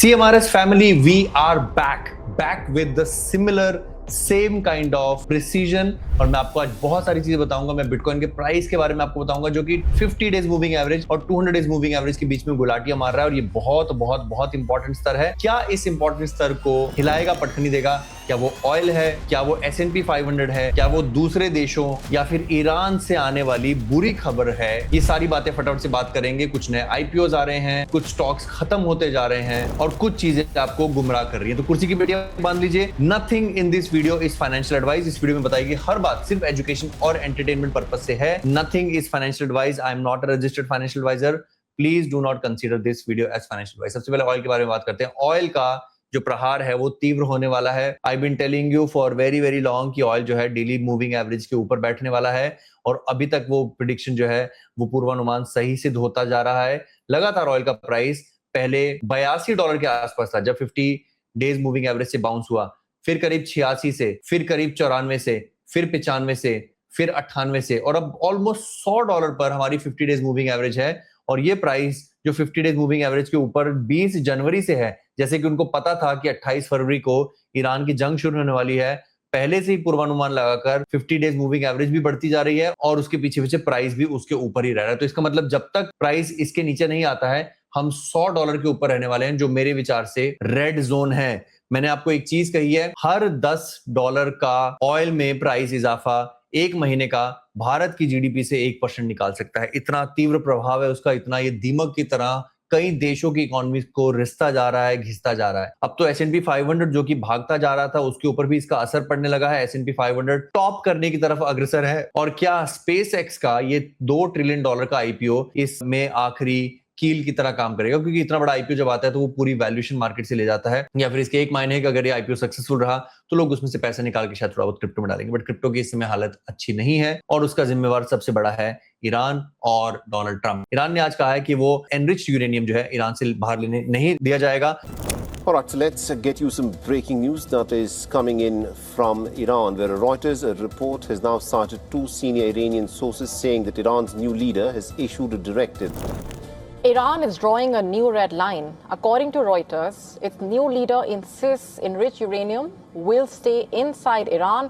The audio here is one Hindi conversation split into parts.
CMRS family, we are back with the similar same kind of precision. और मैं आपको आज बहुत सारी चीजें बताऊंगा। मैं बिटकॉइन के प्राइस के बारे में आपको बताऊंगा जो कि 50 डेज मूविंग एवरेज और 200 डेज मूविंग एवरेज के बीच में गुलाटियां मार रहा है, और ये बहुत बहुत बहुत इंपॉर्टेंट स्तर है। क्या इस इंपॉर्टेंट स्तर को हिलाएगा, पटखनी देगा? क्या वो ऑयल है, क्या वो S&P 500 है, क्या वो दूसरे देशों या फिर ईरान से आने वाली बुरी खबर है? ये सारी बातें फटाफट से बात करेंगे। कुछ नए IPOs आ रहे हैं, कुछ स्टॉक्स खत्म होते जा रहे हैं और कुछ चीजें आपको गुमराह कर रही है। तो कुर्सी की बेटियां बांध लीजिए। Nothing in this video is financial advice. इस वीडियो में बताएगी हर बात सिर्फ एजुकेशन और एंटरटेनमेंट पर्पस से है। Nothing is financial advice. I am not a registered financial advisor. Please do not consider this video as financial advice. सबसे पहले ऑयल के बारे में बात करते हैं। ऑयल का जो प्रहार है वो तीव्र होने वाला है। I been telling you for very very long कि ऑयल जो है डेली मूविंग एवरेज के ऊपर बैठने वाला है, और अभी तक वो प्रिडिक्शन जो है वो पूर्वानुमान सही सिद्ध होता जा रहा है। लगातार ऑयल का प्राइस पहले $82 के आसपास था जब 50 डेज मूविंग एवरेज से बाउंस हुआ, फिर करीब 86 से, फिर करीब 94 से, फिर 95 से, फिर 98 से, और अब ऑलमोस्ट $100 पर हमारी 50 डेज मूविंग एवरेज है। और ये प्राइस जो 50 डेज मूविंग एवरेज के ऊपर 20 जनवरी से है, जैसे कि उनको पता था कि 28 फरवरी को ईरान की जंग शुरू होने वाली है, पहले से ही पूर्वानुमान लगाकर 50 डेज मूविंग एवरेज भी बढ़ती जा रही है और उसके पीछे पीछे प्राइस भी उसके ऊपर ही रह रहा है। तो इसका मतलब जब तक प्राइस इसके नीचे नहीं आता है, हम $100 के ऊपर रहने वाले हैं, जो मेरे विचार से रेड जोन है। मैंने आपको एक चीज कही है, हर $10 का ऑयल में प्राइस इजाफा एक महीने का भारत की GDP से 1% निकाल सकता है। इतना तीव्र प्रभाव है उसका, इतना ये दीमक की तरह कई देशों की इकोनॉमी को रिसता जा रहा है, घिसता जा रहा है। अब तो S&P 500 जो कि भागता जा रहा था, उसके ऊपर भी इसका असर पड़ने लगा है। S&P 500 टॉप करने की तरफ अग्रसर है। और क्या SpaceX का ये $2 ट्रिलियन का IPO इसमें आखिरी कील की तरह काम करेगा? क्योंकि इतना बड़ा IPO जब आता है तो वो पूरी वैल्यूएशन मार्केट से ले जाता है, या फिर इसके एक मायने है कि अगर ये IPO सक्सेसफुल रहा तो लोग उसमें से पैसा निकाल के शायद थोड़ा बहुत क्रिप्टो में डालेंगे। बट क्रिप्टो की इस समय हालत अच्छी नहीं है, और उसका जिम्मेवार सबसे बड़ा है ईरान और डोनाल्ड ट्रंप। ईरान ने आज कहा है कि वो एनरिच्ड यूरेनियम जो है ईरान से बाहर लेने नहीं दिया जाएगा। All right, so let's get you some breaking news that is coming in from Iran, where Reuters report has now cited two senior Iranian sources saying that Iran's new leader has issued a directive. Iran is drawing a new red line. According to Reuters, its new leader insists enriched uranium will stay inside Iran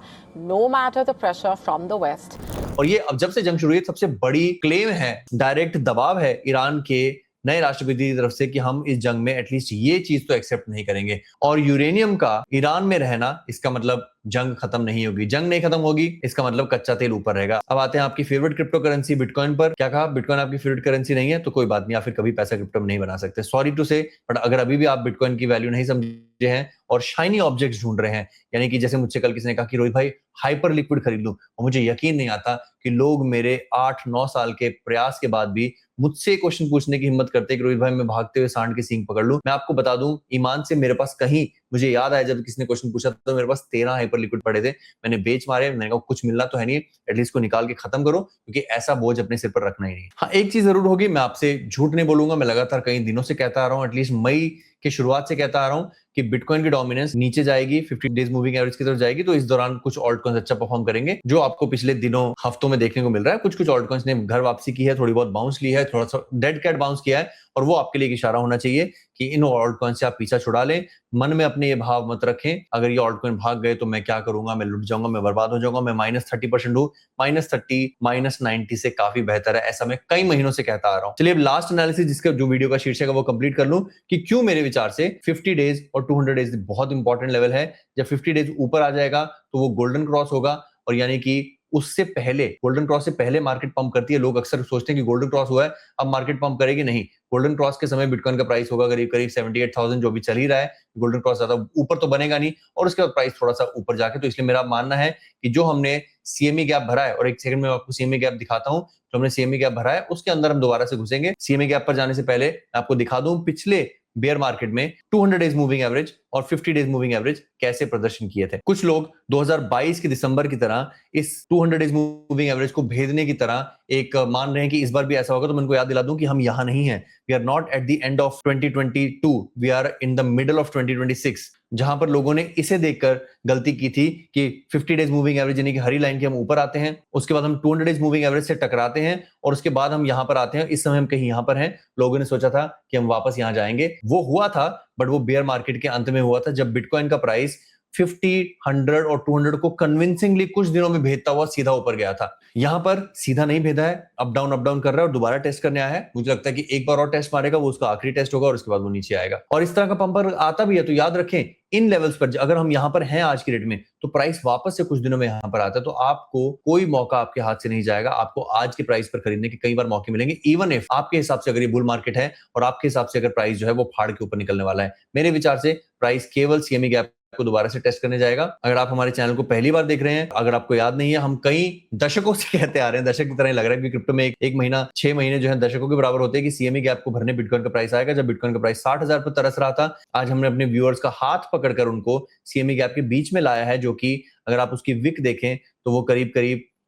no matter the pressure from the West. और ये अब जब से जंग शुरू हुई सबसे बड़ी क्लेम है, डायरेक्ट दबाव है ईरान के नए राष्ट्रपति की तरफ से कि हम इस जंग में एटलीस्ट ये चीज तो एक्सेप्ट नहीं करेंगे। और यूरेनियम का ईरान में रहना, इसका मतलब जंग खत्म नहीं होगी। जंग नहीं खत्म होगी, इसका मतलब कच्चा तेल ऊपर रहेगा। अब आते हैं आपकी फेवरेट क्रिप्टो करेंसी बिटकॉइन पर। क्या कहा? बिटकॉइन आपकी फेवरेट करेंसी नहीं है तो कोई बात नहीं, आप फिर कभी पैसा क्रिप्टो में नहीं बना सकते, सॉरी टू से। बट अगर अभी भी आप बिटकॉइन की वैल्यू नहीं समझे हैं और शाइनी ऑब्जेक्ट्स ढूंढ रहे हैं, यानी कि जैसे मुझसे कल किसी ने कहा कि रोहित भाई हाइपर लिक्विड खरीद लूं, और मुझे यकीन नहीं आता कि लोग मेरे 8-9 साल के प्रयास के बाद भी मुझसे क्वेश्चन पूछने की हिम्मत करते हैं कि रोहित भाई मैं भागते हुए सांड के सींग पकड़ लूं। मैं आपको बता दूं ईमान से, मेरे पास कहीं, मुझे याद आया जब किसी ने क्वेश्चन पूछा तो मेरे पास 13 हाइपर लिक्विड पड़े थे, मैंने बेच मारे। मैंने कहा कुछ मिलना तो है नहीं, एटलीस्ट को निकाल के खत्म करो, क्योंकि ऐसा बोझ अपने सिर पर रखना ही नहीं। हाँ, एक चीज जरूर होगी, मैं आपसे झूठ नहीं बोलूंगा, मैं लगातार कई दिनों से कहता आ रहा हूँ, एटलीस्ट मई की शुरुआत से कहता आ रहा हूँ कि बिटकॉइन की डोमिनेंस नीचे जाएगी, 50 डेज मूविंग एवरेज की तरफ जाएगी। तो इस दौरान कुछ ऑल्ट कॉइन्स अच्छा परफॉर्म करेंगे, जो आपको पिछले दिनों हफ्तों में देखने को मिल रहा है। कुछ ऑल्ट कॉइन्स ने घर वापसी की है, थोड़ी बहुत बाउंस ली है, थोड़ा सा डेड कैट बाउंस किया है, और वो आपके लिए एक इशारा होना चाहिए कि इन ऑल्ट कॉइन से आप पीछा छुड़ा लें। मन में अपने ये भाव मत रखें, अगर ये ऑल्ट कॉइन भाग गए तो मैं क्या करूंगा, मैं लुट जाऊंगा, मैं बर्बाद हो जाऊंगा, मैं -30% हूं। -30, -90 से काफी बेहतर है, ऐसा मैं कई महीनों से कहता आ रहा हूं। चलिए अब लास्ट एनालिसिस, जिसका जो वीडियो का शीर्षक है वो कंप्लीट कर लूं कि क्यों मेरे विचार से 50 डेज और 200 डेज बहुत इंपॉर्टेंट लेवल है। जब 50 डेज ऊपर आ जाएगा तो वो गोल्डन क्रॉस होगा, और यानी कि उससे पहले, गोल्डन क्रॉस से पहले मार्केट पंप करती है। लोग अक्सर सोचते हैं कि गोल्डन क्रॉस हुआ है अब मार्केट पंप करेगी, नहीं। गोल्डन क्रॉस के समय बिटकॉइन का प्राइस होगा करीब 78,000, जो भी चल ही रहा है। गोल्डन क्रॉस ज्यादा ऊपर तो बनेगा नहीं, और उसके बाद प्राइस थोड़ा सा ऊपर जाके, तो इसलिए मेरा मानना है कि जो हमने CME गैप भरा है, और एक सेकंड में आपको CME गैप दिखाता हूं, जो हमने CME गैप भरा है उसके अंदर हम दोबारा से घुसेंगे। CME गैप पर जाने से पहले मैं आपको दिखा दूं पिछले बेयर मार्केट में 200 डेज मूविंग एवरेज और 50 डेज मूविंग एवरेज कैसे प्रदर्शन किए थे। कुछ लोग 2022 के दिसंबर की तरह इस 200 डेज मूविंग एवरेज को भेदने की तरह एक मान रहे हैं कि इस बार भी ऐसा होगा। तो मैं उनको याद दिला दूं कि हम यहां नहीं हैं। We are not at the end of 2022, we are in the middle of 2026, जहां पर लोगों ने इसे देखकर गलती की थी कि 50 डेज मूविंग एवरेज यानी कि हरी लाइन के हम ऊपर आते हैं, उसके बाद हम 200 डेज मूविंग एवरेज से टकराते हैं और उसके बाद हम यहां पर आते हैं। इस समय हम कहीं यहां पर हैं। लोगों ने सोचा था कि हम वापस यहां जाएंगे, वो हुआ था, बट वो बेयर मार्केट के अंत में हुआ था जब बिटकॉइन का प्राइस 50, 100 और 200 को कन्विंसिंगली कुछ दिनों में भेदता हुआ सीधा ऊपर गया था। यहां पर सीधा नहीं भेदा है, अप डाउन कर रहा है और दोबारा टेस्ट करने आया है। मुझे लगता है कि एक बार और टेस्ट मारेगा, वो उसका आखिरी टेस्ट होगा और उसके बाद वो नीचे आएगा। और इस तरह का पंपर आता भी है तो याद रखें, इन लेवल्स पर अगर हम यहां पर हैं आज की डेट में, तो प्राइस वापस से कुछ दिनों में यहां पर आता है, तो आपको कोई मौका आपके हाथ से नहीं जाएगा। आपको आज के प्राइस पर खरीदने के कई बार मौके मिलेंगे, इवन इफ आपके हिसाब से अगर ये बुल मार्केट है और आपके हिसाब से अगर प्राइस जो है वो फाड़ के ऊपर निकलने वाला है। मेरे विचार से प्राइस केवल सीएमई गैप को दोबारा से टेस्ट करने जाएगा। अगर आप हमारे चैनल को पहली बार देख रहे हैं, अगर आपको याद नहीं है, हम कई दशकों से कहते आ रहे हैं, दशक की तरह ही लग रहा है कि क्रिप्टो में एक महीना 6 महीने जो है दशकों के बराबर होते हैं कि सीएमई गैप को भरने बिटकॉइन का प्राइस आएगा। जब बिटकॉइन का प्राइस 60,000 पर तरस रहा था, आज हमने अपने व्यूअर्स का हाथ पकड़कर उनको सीएमई गैप के बीच में लाया है, जो कि अगर आप उसकी विक देखें तो वो करीब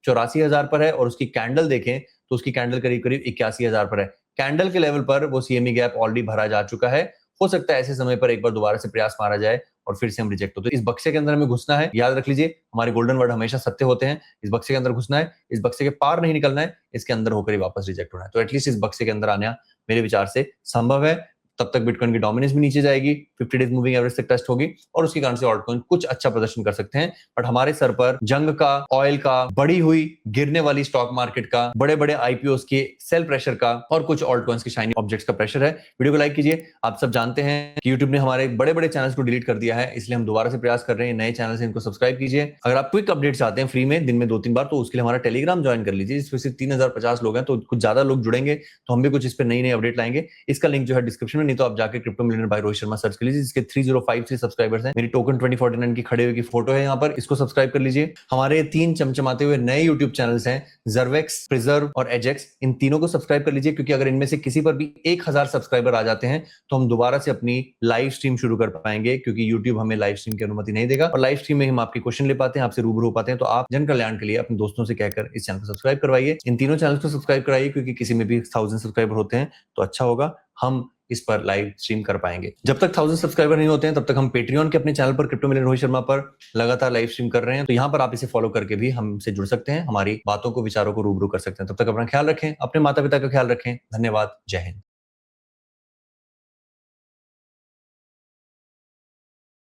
84,000 पर है और उसकी कैंडल देखें तो उसकी कैंडल करीब 81,000 पर है। कैंडल के लेवल पर वो सीएमई गैप ऑलरेडी भरा जा चुका है। हो सकता है ऐसे समय पर एक बार दोबारा से प्रयास मारा जाए और फिर से हम रिजेक्ट होते हैं। इस बक्से के अंदर हमें घुसना है। याद रख लीजिए, हमारे गोल्डन वर्ड हमेशा सत्य होते हैं। इस बक्से के अंदर घुसना है, इस बक्से के पार नहीं निकलना है, इसके अंदर होकर ही वापस रिजेक्ट होना है। तो एटलीस्ट इस बक्से के अंदर आना मेरे विचार से संभव है। तब तक बिटकॉइन की डोमिनेंस भी नीचे जाएगी, 50 डेज मूविंग एवरेज तक टेस्ट होगी और उसके कारण से ऑल्ट कॉइन कुछ अच्छा प्रदर्शन कर सकते हैं। बट हमारे सर पर जंग का, ऑयल का, बढ़ी हुई गिरने वाली स्टॉक मार्केट का, बड़े बड़े आईपीओ के सेल प्रेशर का और कुछ ऑल्ट कॉइन्स के शाइनी ऑब्जेक्ट्स का प्रेशर है। वीडियो को लाइक कीजिए। आप सब जानते हैं कि यूट्यूब ने हमारे बड़े बड़े चैनल्स को डिलीट कर दिया है, इसलिए हम दोबारा से प्रयास कर रहे हैं। नए चैनल से इनको सब्सक्राइब कीजिए। अगर आप क्विक अपडेट चाहते हैं फ्री में दिन में 2-3 बार, तो उसके लिए हमारा टेलीग्राम ज्वाइन कर लीजिए, जिसमें सिर्फ 3050 लोग हैं, तो कुछ ज्यादा लोग जुड़ेंगे तो हम भी कुछ इस पर नई नई अपडेट लाएंगे। इसका लिंक जो है डिस्क्रिप्शन में, नहीं तो आप जाकर crypto millionaire by Rohit Sharma search कर लीजिए, जिसके 3053 सब्सक्राइबर्स हैं। मेरी टोकन 2049 की खड़े हुए की फोटो है यहाँ पर, इसको सब्सक्राइब कर लीजिए। हमारे 3 चमचमाते हुए नए यूट्यूब चैनल्स हैं, जर्वेक्स, प्रिजर्व और एजेक्स। इन तीनों को सब्सक्राइब कर लीजिए, क्योंकि अगर इनमें से किसी पर भी 1000 सब्सक्राइबर आ जाते हैं तो हम दोबारा से अपनी लाइव स्ट्रीम शुरू कर पाएंगे, क्योंकि यूट्यूब हमें लाइव स्ट्रीम की अनुमति नहीं देगा। और लाइव स्ट्रीम में हम आपके क्वेश्चन ले पाते हैं, आपसे रूबरू हो पाते हैं। तो आप जन कल्याण के लिए अपने दोस्तों से कहकर इस चैनल को सब्सक्राइब करवाइए। इन तीनों चैनल को सब्सक्राइब कराइए, क्योंकि किसी में भी 1000 सब्सक्राइबर होते हैं तो अच्छा होगा, हम इस पर लाइव स्ट्रीम कर पाएंगे। जब तक 1000 सब्सक्राइबर नहीं होते हैं, तब तक हम पेट्रियन के अपने चैनल पर क्रिप्टो मिलियनेयर रोहित शर्मा पर लगातार लाइव स्ट्रीम कर रहे हैं। तो यहाँ पर आप इसे फॉलो करके भी हमसे जुड़ सकते हैं, हमारी बातों को, विचारों को रूबरू कर सकते हैं। तब तक अपना ख्याल रखें, अपने माता पिता का ख्याल रखें। धन्यवाद। जय हिंद।